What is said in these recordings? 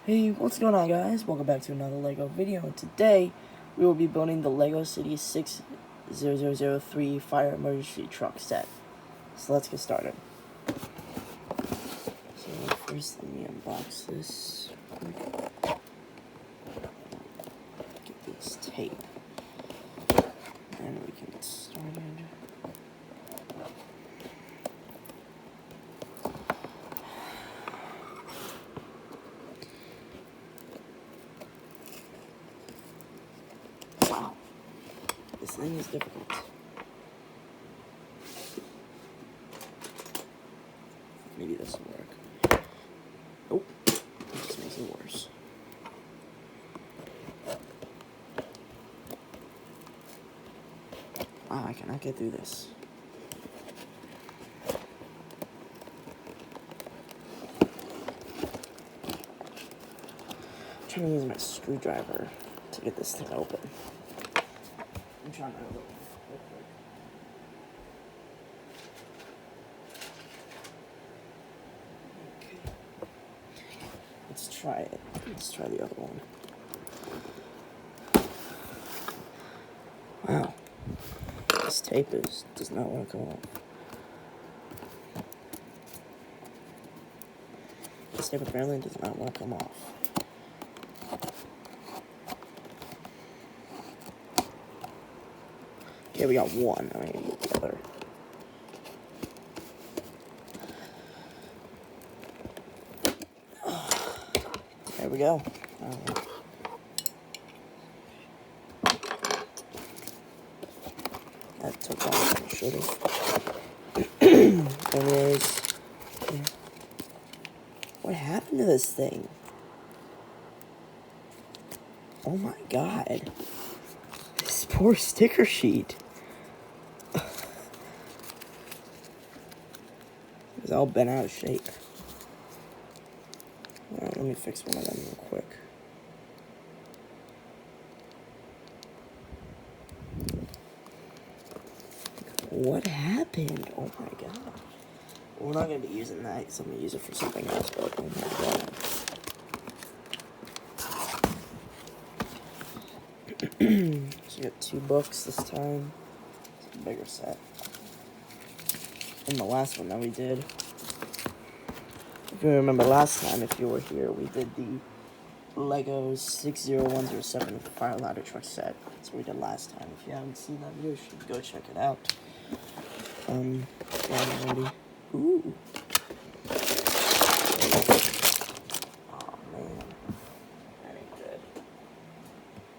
Hey, what's going on, guys? Welcome back to another LEGO video, and today we will be building the LEGO City 60003 Fire Emergency Truck set. So let's get started. So first, let me unbox this. Get this tape, and we can get started. Wow, this thing is difficult. Maybe this will work. Oh, this makes it worse. Wow, I cannot get through this. I'm trying to use my screwdriver to get this thing open. I'm trying to open it real quick. Okay. Let's try it. Let's try the other one. Wow. This tape does not want to come off. This tape apparently does not want to come off. Okay, we got one. I'm gonna get the other. There we go. That took longer than it should have. Anyways, yeah. What happened to this thing? Oh my god. This poor sticker sheet. It's all bent out of shape. Alright, let me fix one of them real quick. What happened? Oh my god. We're not going to be using that because I'm going to use it for something else, but oh my god. So we got 2 books this time. It's a bigger set. And the last one that we did, if you remember last time, if you were here, we did the LEGO 60107 Fire Ladder Truck set. That's what we did last time. If you haven't seen that video, you should go check it out. Yeah, already. Ooh. Oh man, that ain't good.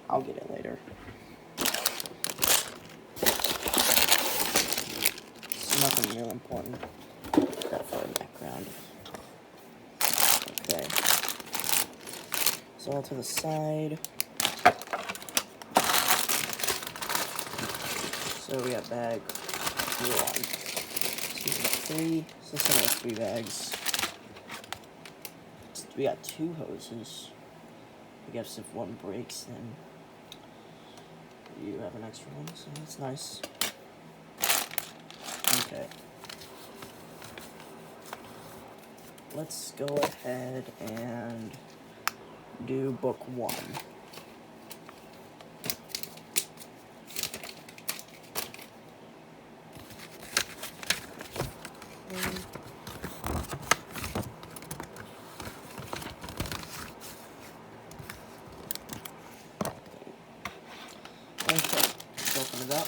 I'll get it later. It's nothing real important. That for the background. Okay. So all to the side. So we got bag 1, 2, 3. So this one has 3 bags. We got 2 hoses. I guess if one breaks, then you have an extra one, so that's nice. Okay. Let's go ahead and do book 1. Okay, let's open it up.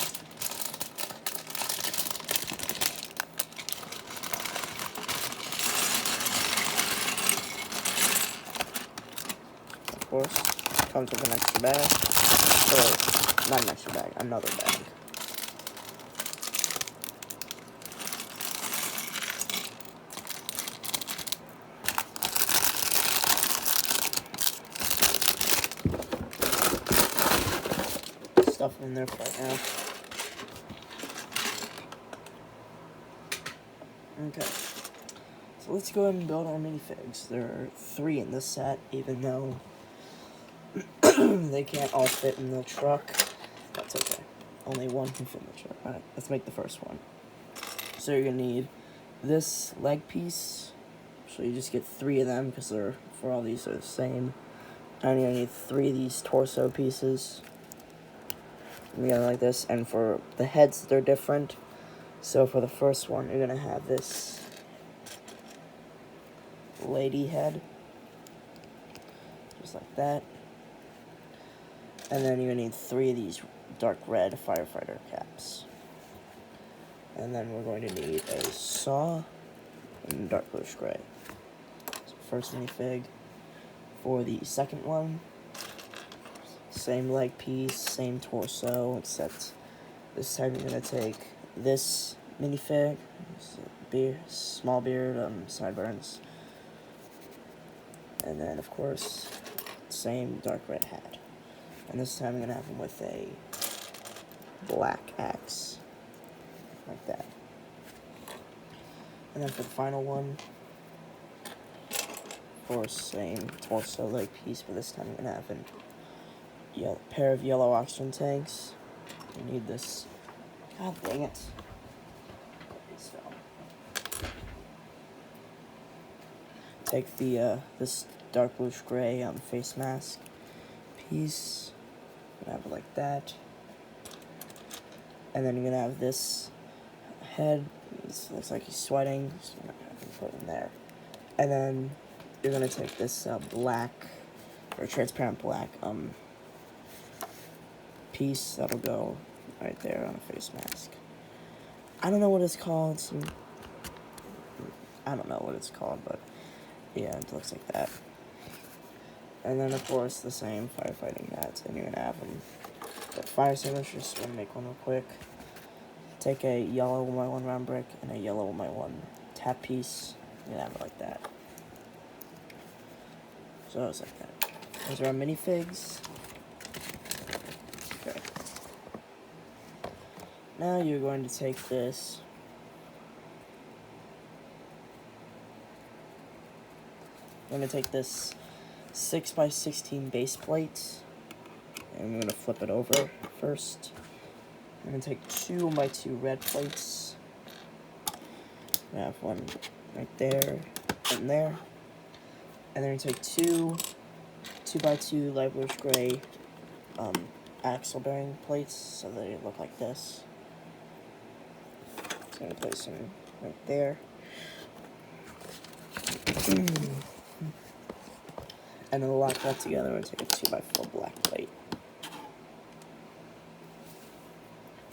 Of course, comes with an extra bag. Or, not an extra bag, another bag. Stuff in there for right now. Okay, so let's go ahead and build our minifigs. There are 3 in this set, even though they can't all fit in the truck. That's okay. Only one can fit in the truck. Alright, let's make the first one. So you're gonna need this leg piece, So you just get 3 of them because they're, for all these are the same. And you're gonna need 3 of these torso pieces. And you got like this, and for the heads, they're different. So for the first one, you're gonna have this lady head, just like that. And then you're gonna need 3 of these dark red firefighter caps. And then we're going to need a saw and dark bluish gray. So first minifig. For the second one, same leg piece, same torso, except this time you're gonna take this minifig, small beard, sideburns, and then of course, same dark red hat. And this time I'm gonna have him with a black axe, like that. And then for the final one, of course, same torso leg piece, but this time I'm gonna have a pair of yellow oxygen tanks. You need this. God dang it. Take the this dark bluish gray face mask piece. Gonna have it like that. And then you're gonna have this head. It looks like he's sweating, so I'm gonna put it in there. And then you're gonna take this black or transparent black piece that'll go right there on a face mask. I don't know what it's called. I don't know what it's called, but yeah, it looks like that. And then of course the same firefighting hats, and you're gonna have them. But fire extinguishers, just gonna make one real quick. Take a yellow 1x1 round brick and a yellow 1x1 tap piece. You're gonna have it like that. So it's like that. Those are our minifigs. Okay. Now you're going to take this. I'm going to take this 6x16 base plate, and I'm going to flip it over first. I'm going to take 2x2 red plates. I have one right there and there. And then I'm going to take 2x2 light bluish gray axle bearing plates so they look like this. So I'm going to place them right there. And then lock that together and take a 2x4 black plate.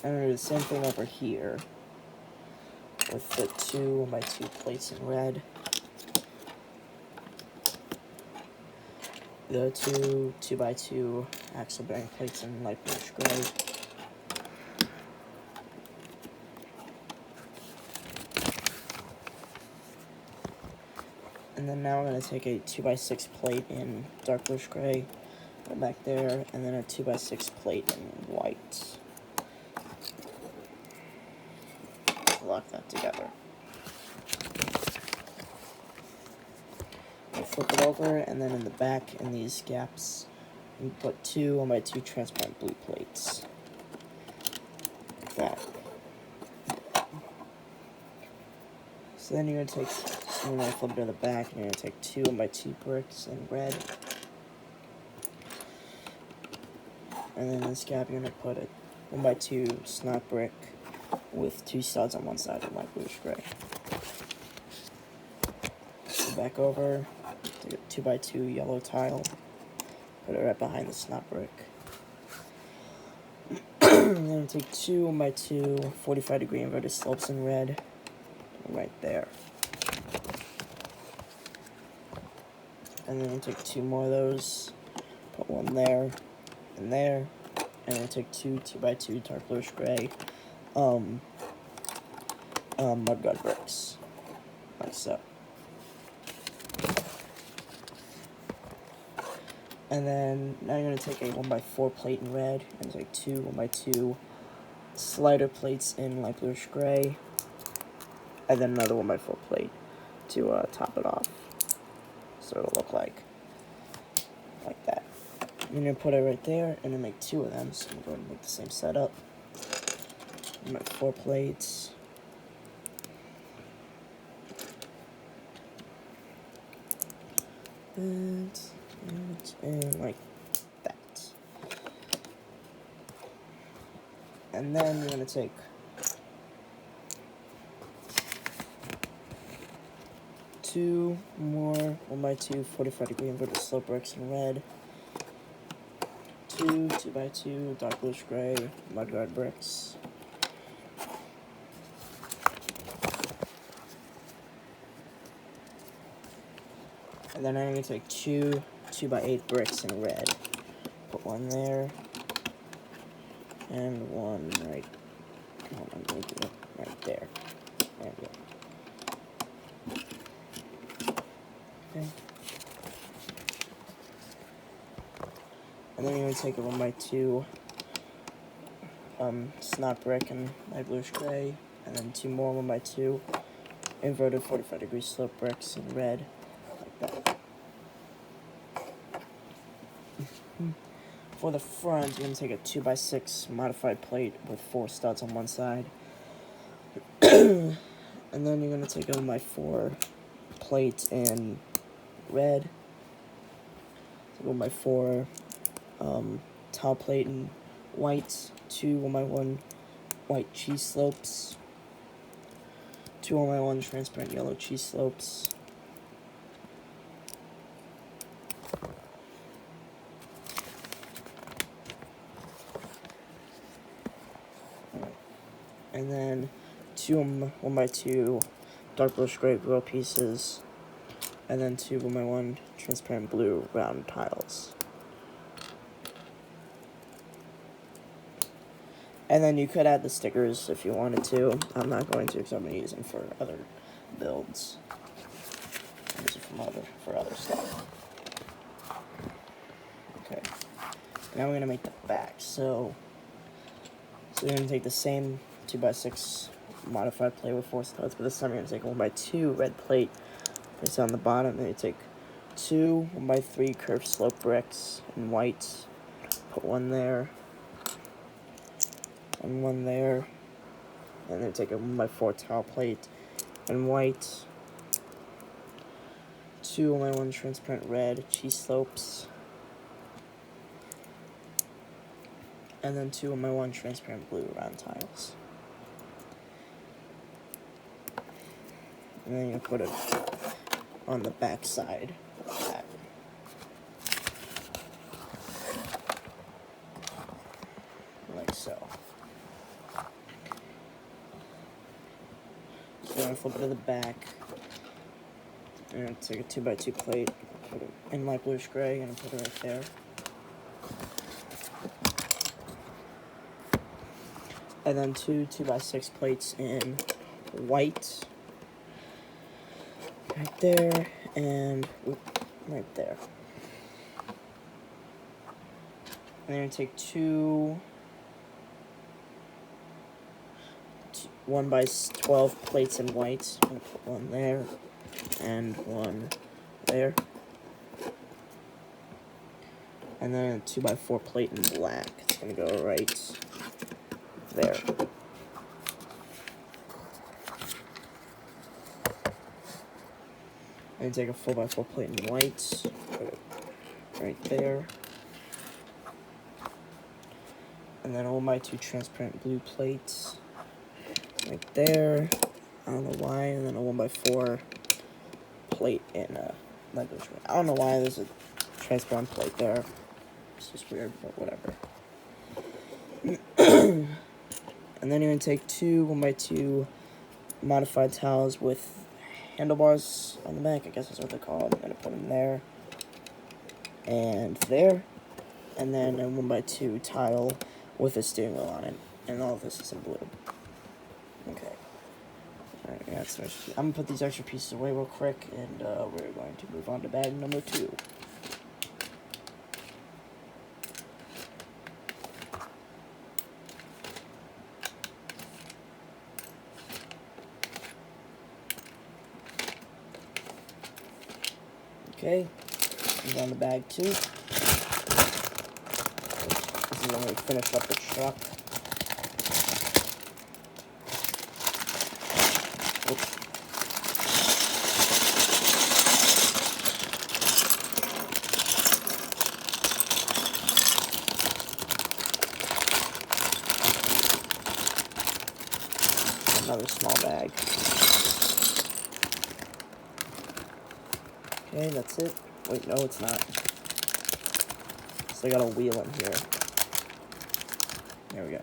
And I'm going to do the same thing over here with the 2x2 plates in red. The 2x2 axle bearing plates in light bluish gray. And then now we're going to take a 2x6 plate in dark bluish gray, right back there, and then a 2x6 plate in white. Lock that together. I flip it over, and then in the back, in these gaps, we put 2x2 transparent blue plates. Like that. So then you're going to take, so when I flip it to the back, you're going to take 2x2 bricks in red. And then in this gap, you're going to put a 1x2 snot brick with 2 studs on one side of light bluish gray. Go back over, take a 2x2 yellow tile, put it right behind the snot brick. And then take 2 1x2 45-degree inverted slopes in red, right there. And then take 2 more of those, put one there, and there, and then take 2 2x2 dark bluish gray mudguard bricks, like so. And then now you're going to take a 1x4 plate in red, and take 2 1x2 slider plates in light bluish gray, and then another 1x4 plate to top it off. So it'll look like that. I'm going to put it right there, and then make 2 of them, so I'm going to make the same setup. Make 4 plates. and like that. And then you're going to take 2 more 1x2 45-degree inverted slope bricks in red, 2 2x2 dark bluish gray mudguard bricks, and then I'm going to take 2 2x8 bricks in red, put one there, and one right, I'm going to do it right there. There we go. Okay. And then you're going to take a 1x2 snot brick and light bluish gray, and then 2 more 1x2 inverted 45-degree slope bricks in red, like that. For the front, you're going to take a 2x6 modified plate with 4 studs on one side. And then you're going to take a 1x4 plate in red, 1x4 tile plate in white, 2 1x1 white cheese slopes, 2 1x1 transparent yellow cheese slopes, and then 2 1x2 dark bluish gray grill pieces, and then 2 1x1 transparent blue round tiles. And then you could add the stickers if you wanted to. I'm not going to because I'm going to use them for other builds. Use it for other stuff. Okay. Now we're going to make the back. So you're going to take the same 2x6 modified plate with 4 studs, but this time you're going to take a 1x2 red plate, place it on the bottom, then you take 2 1x3 curved slope bricks in white, put one there, and one there, and then take a 1x4 tile plate in white, 2 1x1 transparent red cheese slopes, and then 2 1x1 transparent blue round tiles. And then you put it on the back side. Like so. So I'm going to flip it to the back. I'm going to take a 2x2 plate, put it in light bluish gray, and put it right there. And then 2 2x6 plates in white, right there, and right there. And then I'm going to take 2 1x12 plates in white. I'm going to put one there and one there. And then a 2x4 plate in black. It's going to go right there. And take a 4x4 plate in white. Put it right there. And then a 1x2 transparent blue plates right there. I don't know why. And then a 1x4 plate in light bluish gray. I don't know why there's a transparent plate there. It's just weird, but whatever. And then you're going to take 2 1x2 modified tiles with handlebars on the back. I guess that's what they're called. I'm going to put them there and there. And then a 1x2 tile with a steering wheel on it. And all of this is in blue. Okay. Alright, yeah, so I'm going to put these extra pieces away real quick, and we're going to move on to bag number 2. Okay, move on to bag 2. This is when we finish up the truck. Oops. another small bag. Okay, that's it. Wait, no, it's not. So I got a wheel in here. There we go.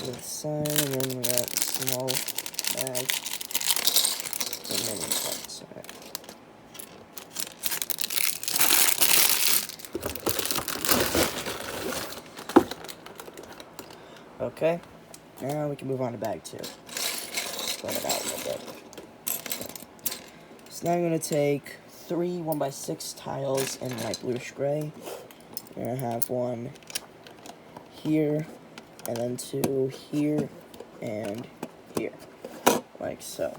The sign, and then we got small bag. And many parts. Alright. Okay, now we can move on to bag 2. Spread it out a little bit. So now I'm going to take 3 1x6 tiles in light bluish gray. I'm going to have one here, and then 2 here, and here, like so.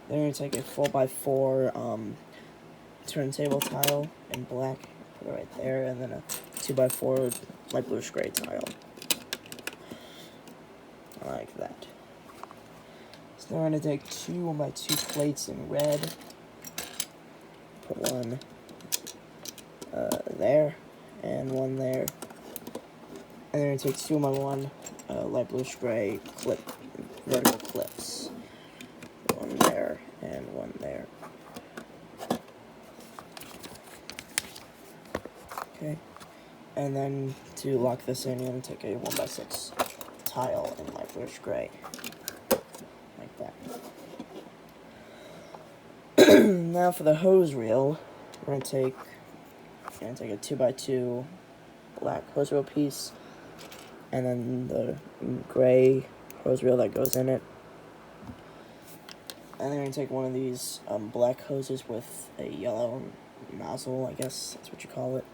Then I'm going to take a 4x4 turntable tile in black, put it right there, and then a 2x4 light bluish gray tile, like that. So now I'm going to take 2 1x2 plates in red, put one there, and one there, and then I'm going to take 2 1x1 light bluish gray vertical clips, one there, and one there. Okay, and then to lock this in, you're going to take a 1x6 tile in light bluish gray, like that. Now for the hose reel, we're going to take a 2x2 black hose reel piece, and then the gray hose reel that goes in it. And then we're going to take one of these black hoses with a yellow nozzle, I guess that's what you call it.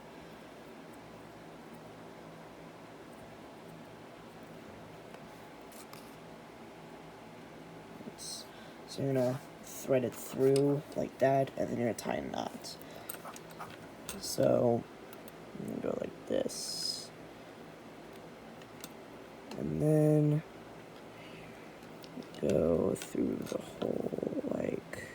So you're going to thread it through like that, and then you're going to tie a knot. So I'm going to go like this. And then go through the hole like,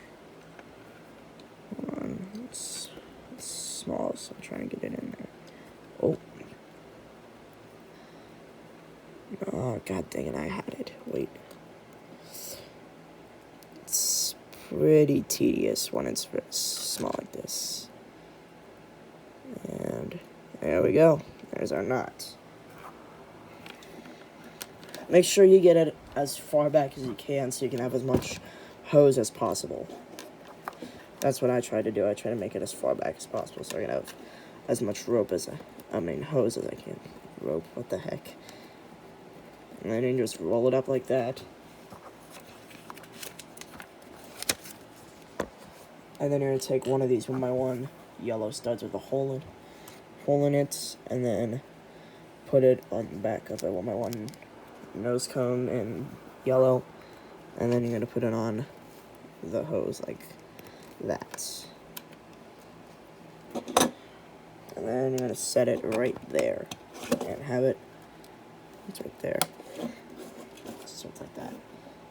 hold on, it's small, so I'm trying to get it in there. Oh, god dang it, I had it. Wait. It's pretty tedious when it's small like this. And there we go. There's our knot. Make sure you get it as far back as you can so you can have as much hose as possible. That's what I try to do. I try to make it as far back as possible so I can have as much hose as I can. Rope, what the heck. And then you just roll it up like that. And then you're going to take one of these 1x1 yellow studs with a hole in it, and then put it on the back of a 1x1 nose cone in yellow, and then you're going to put it on the hose like that. And then you're going to set it right there, and have it, it's right there, just like that.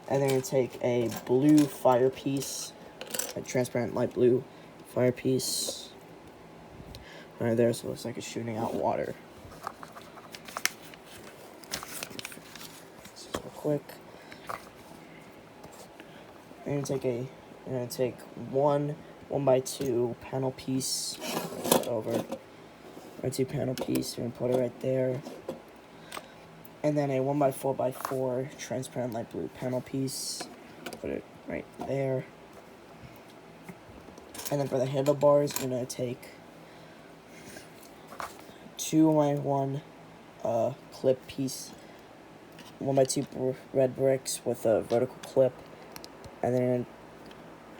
And then you're going to take a blue fire piece, a transparent light blue fire piece, right there, so it looks like it's shooting out water. Just real quick. You're gonna take one 1x2 panel piece, over 1x2 panel piece. You're gonna put it right there, and then a 1x4x4 transparent light blue panel piece. Put it right there. And then for the handlebars, I'm gonna take 2 1x1 clip piece, 1x2 red bricks with a vertical clip, and then you're gonna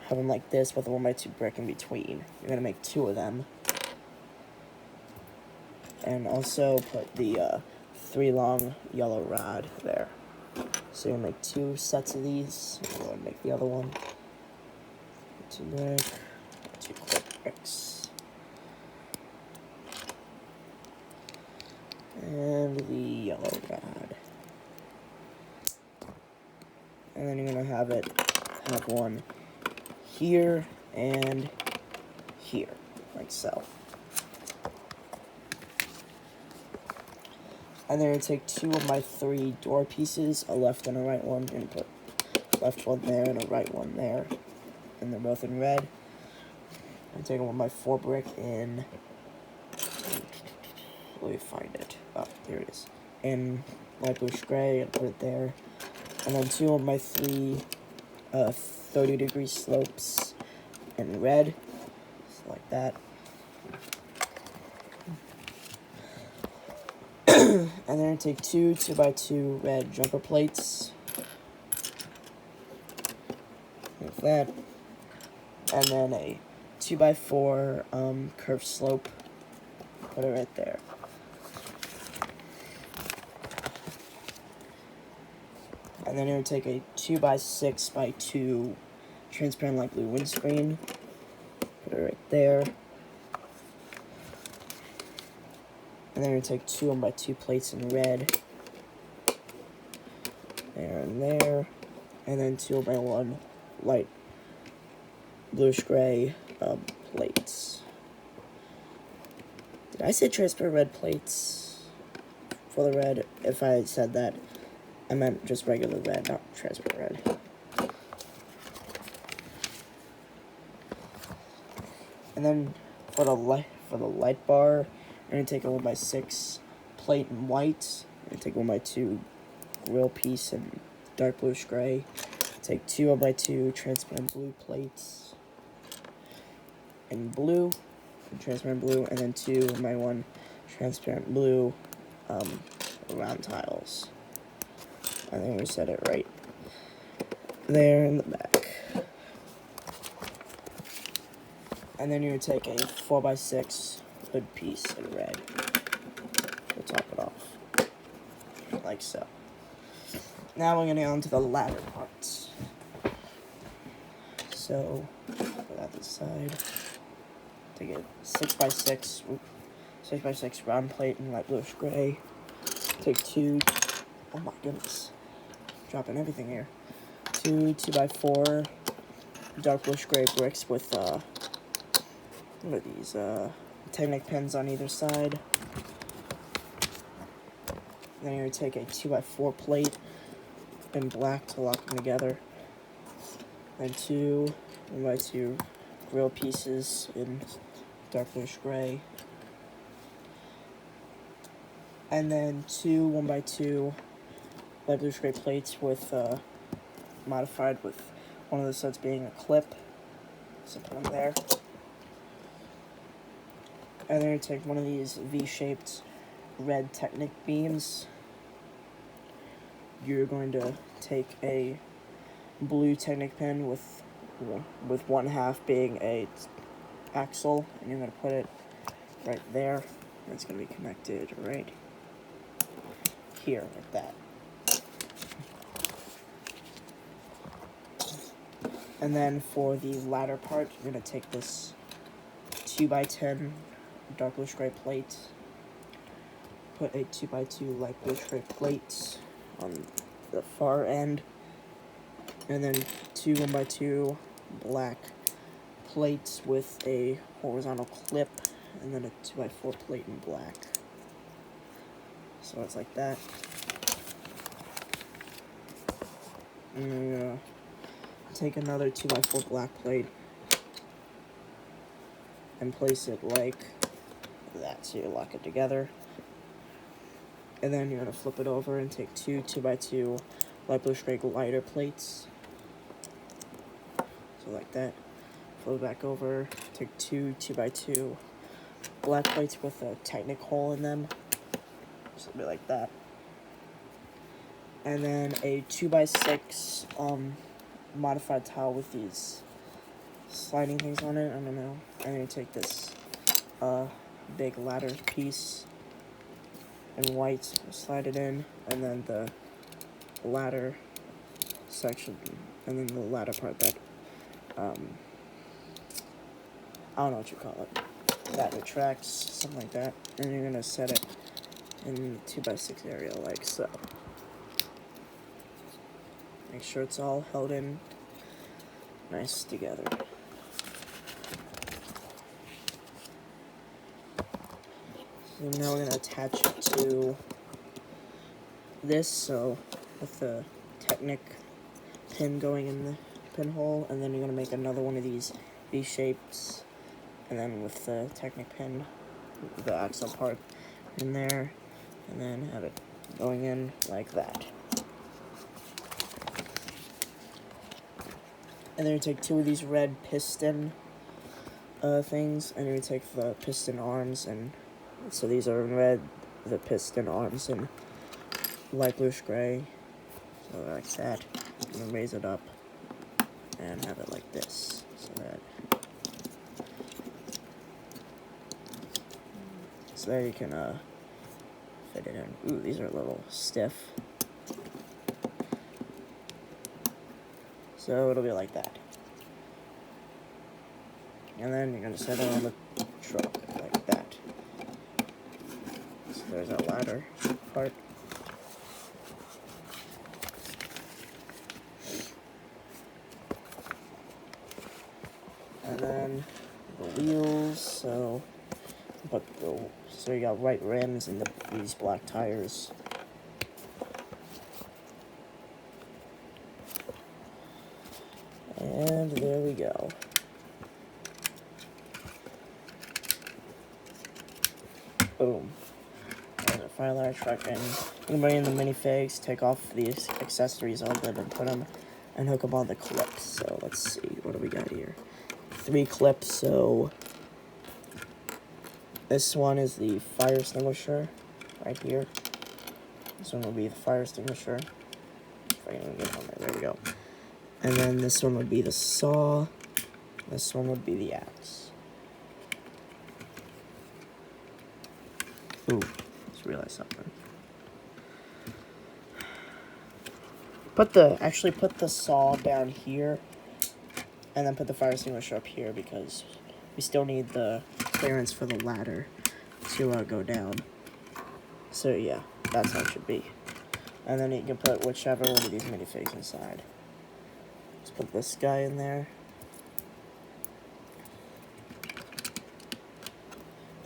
have them like this with a 1x2 brick in between. You're gonna make 2 of them, and also put the 3 long yellow rod there. So you're gonna make 2 sets of these. I'm gonna make the other one. 2 brick, 2 clip bricks. And the yellow rod. And then you're going to have one here and here, like so. And then I take 2 of my 3 door pieces, a left and a right one, and put left one there and a right one there. And they're both in red. I take one of my 4 brick in. Let me find it. Oh, here it is. In light bluish gray and put it there. And then 2 of my 3 30-degree slopes in red. Just like that. And then I take 2 2x2 red jumper plates. Like that. And then a 2x4 curved slope. Put it right there. And then I would take a 2x6x2 transparent light blue windscreen. Put it right there. And then I would take 2 1x2 plates in red. There and there. And then 2 1x1 light bluish gray plates. Did I say transparent red plates for the red? If I said that, I meant just regular red, not transparent red. And then for the light bar, I'm gonna take a 1x6 plate in white. I'm gonna take 1x2 grill piece in dark bluish gray. Take 2 1x2 transparent blue plates in blue, transparent blue, and then 2 1x1 transparent blue round tiles. I think we set it right there in the back. And then you would take a 4x6 hood piece in red to top it off, like so. Now we're gonna go on to the ladder parts. So, put that to the side. Take a 6x6 round plate in light bluish gray. Take 2, oh my goodness, dropping everything here. 2 2x4 dark bluish gray bricks with what are these? Technic pins on either side. Then you're gonna take a 2x4 plate in black to lock them together. And 2 1x2 grill pieces in dark bluish gray. And then 2 1x2 light bluish gray plates with modified with one of the sets being a clip. So put them there. And then you take one of these V-shaped red Technic beams. You're going to take a blue Technic pin with 1/2 being a axle, and you're going to put it right there. It's going to be connected right here, like that. And then for the ladder part, you're going to take this 2x10 dark bluish gray plate, put a 2x2 light bluish gray plate on the far end, and then 2 1x2 black plates with a horizontal clip, and then a 2x4 plate in black. So it's like that. And then I'm gonna take another 2x4 black plate and place it like that, so you lock it together. And then you're gonna flip it over and take 2 2x2 light bluish gray glider plates. So like that. Flip it back over. Take 2 2x2 black plates with a Technic hole in them. So it'll be like that. And then a 2x6 modified tile with these sliding things on it. I don't know. And then you take this big ladder piece in white, slide it in, and then the ladder section, and then the ladder part that I don't know what you call it, that retracts, something like that. And you're gonna set it in the 2x6 area like so. Make sure it's all held in nice together. So now we're gonna attach it to this, so with the Technic pin going in the pinhole, and then you're going to make another one of these V-shapes, and then with the Technic pin, the axle part in there, and then have it going in like that. And then you take two of these red piston things, and you take the piston arms, and so these are in red, the piston arms in light bluish gray, so like that. I'm gonna raise it up and have it like this, so that you can fit it in. Ooh, these are a little stiff. So it'll be like that. And then you're gonna set it on the truck like that. So there's our ladder part. And then the wheels, so you got white rims and these black tires. And there we go. Boom. There's a fire ladder truck, and you can bring in the minifigs, take off these accessories on them, and put them and hook them on the clips. So let's see, what do we got here? 3 clips, so this one is the fire extinguisher right here. This one will be the fire extinguisher. If I can even get on there we go. And then this one would be the saw. This one would be the axe. Ooh, just realized something. Actually put the saw down here, and then put the fire extinguisher up here, because we still need the clearance for the ladder to go down. So yeah, that's how it should be. And then you can put whichever one of these minifigs inside. Let's put this guy in there.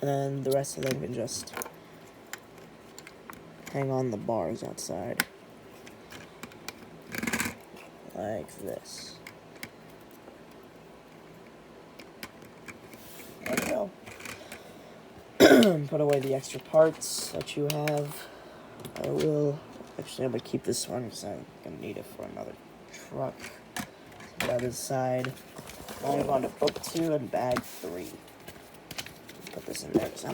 And then the rest of them can just hang on the bars outside. Like this. There we go. Put away the extra parts that you have. I'm gonna keep this one because I'm gonna need it for another truck. So that is side. Now move on to book 2 and bag 3. Put this in there because I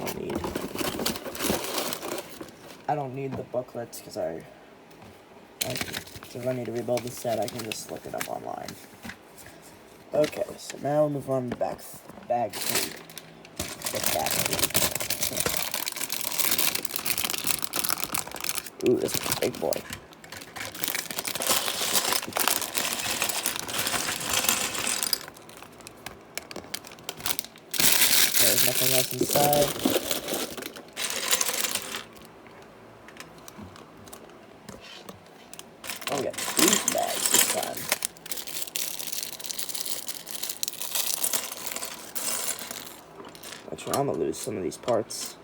don't need the booklets, because if I need to rebuild the set, I can just look it up online. Okay, so now we'll move on to bag 3. The bag 3. Ooh, this is a big boy. There's nothing else inside. Oh, we got 2 bags this time. Actually, I'm gonna lose some of these parts.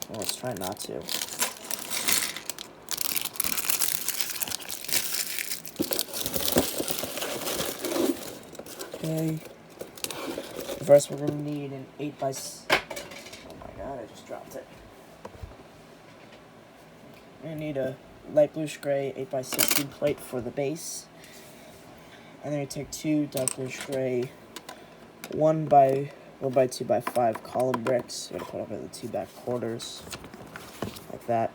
Well, let's try not to. Okay. First, we're gonna need an 8x. Oh my god, I just dropped it. We're gonna need a light bluish gray 8x16 plate for the base. And then we take 2 dark bluish gray 1x 2x5 column bricks. We're gonna put over the 2 back quarters, like that.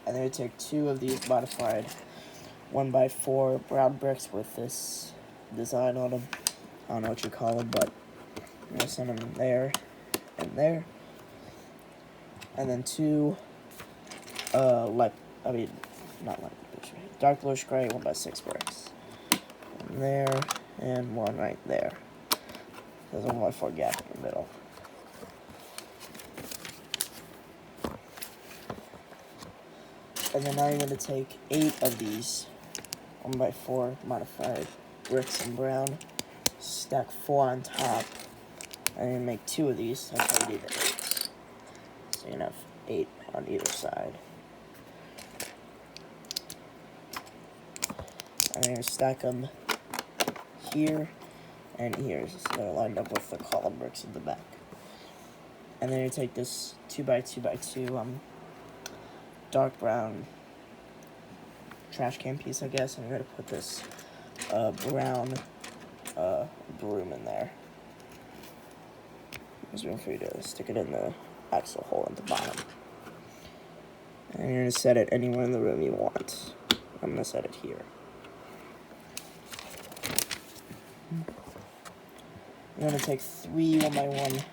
And then we take 2 of these modified 1x4 brown bricks with this design on them. I don't know what you call them, but I'm gonna send them there and there. And then 2 dark bluish gray 1x6 bricks. One there and one right there. There's a 1x4 gap in the middle. And then now you're going to take 8 of these 1x4 modified bricks in brown. Stack 4 on top. And then make 2 of these. That's how you need 8. So you can have 8 on either side. And then you stack them here and here, so they're lined up with the column bricks in the back. And then you take this 2x2x2 dark brown trash can piece, I guess, and you're gonna put this brown broom in there. There's room for you to stick it in the axle hole at the bottom. And you're gonna set it anywhere in the room you want. I'm gonna set it here. I'm gonna take 3 1x1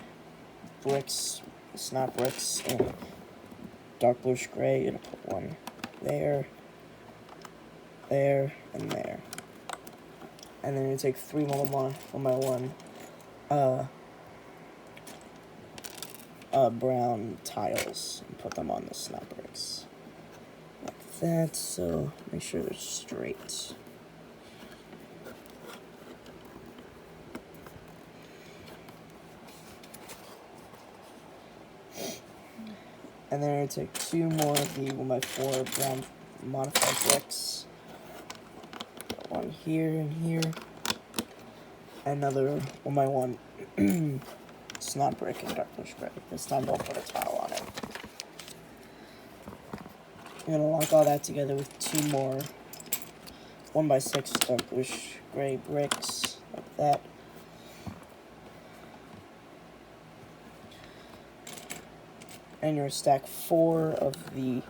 bricks, snap bricks in dark bluish gray. You're gonna put one there, there, and there. And then you take 3 1x1 brown tiles and put them on the snap bricks. Like that, so make sure they're straight. And then I'm going to take 2 more of the 1x4 brown modified bricks. One here and here. Another 1x1 snot brick in dark bluish gray. This time don't put a tile on it. I'm going to lock all that together with 2 more 1x6 dark bluish gray bricks, like that. And you're gonna stack 4 of the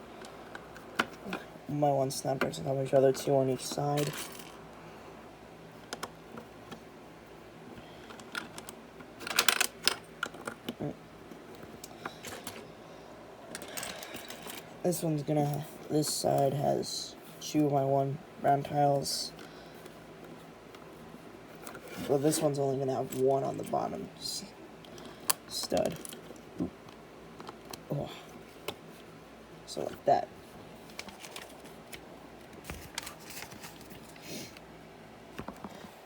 1x1 snap bricks on top of each other, 2 on each side. This side has 2 1x1 brown tiles. Well, this one's only gonna have 1 on the bottom stud. Oh. So like that.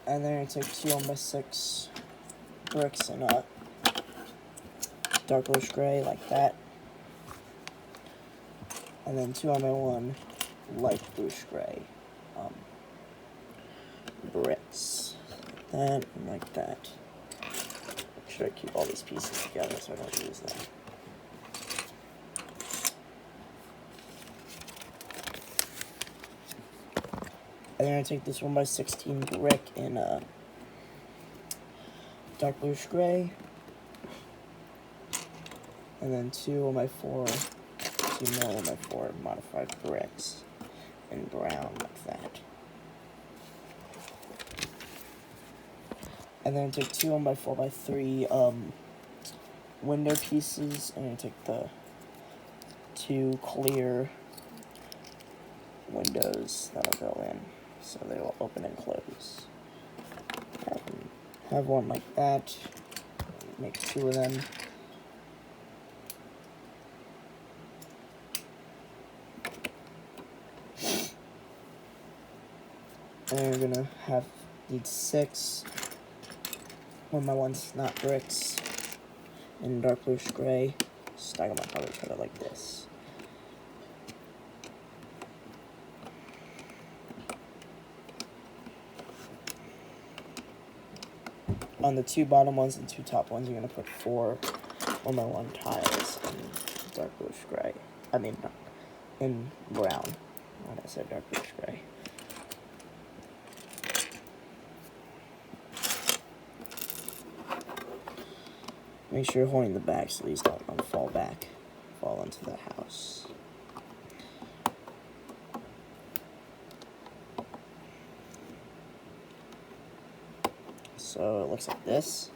And then I take 2 1x6 bricks in a dark bluish gray, like that. And then 2 1x1 light bluish gray bricks, like that and like that. Make sure I keep all these pieces together so I don't lose them. And then I take this 1x16 brick in a dark bluish gray, and then 2 more 1x4 modified bricks in brown, like that. And then I take 2 1x4x3 window pieces, and I take the 2 clear windows that'll go in, so they will open and close. Have one like that. Make 2 of them. And we're gonna need 6 1x1 snap bricks in dark bluish gray. Stack them on top of each other like this. On the 2 bottom ones and 2 top ones, you're gonna put 4 1x1 tiles in dark bluish gray. I mean, in brown. When I said dark bluish gray. Make sure you're holding the back so these don't fall into the house. So it looks like this.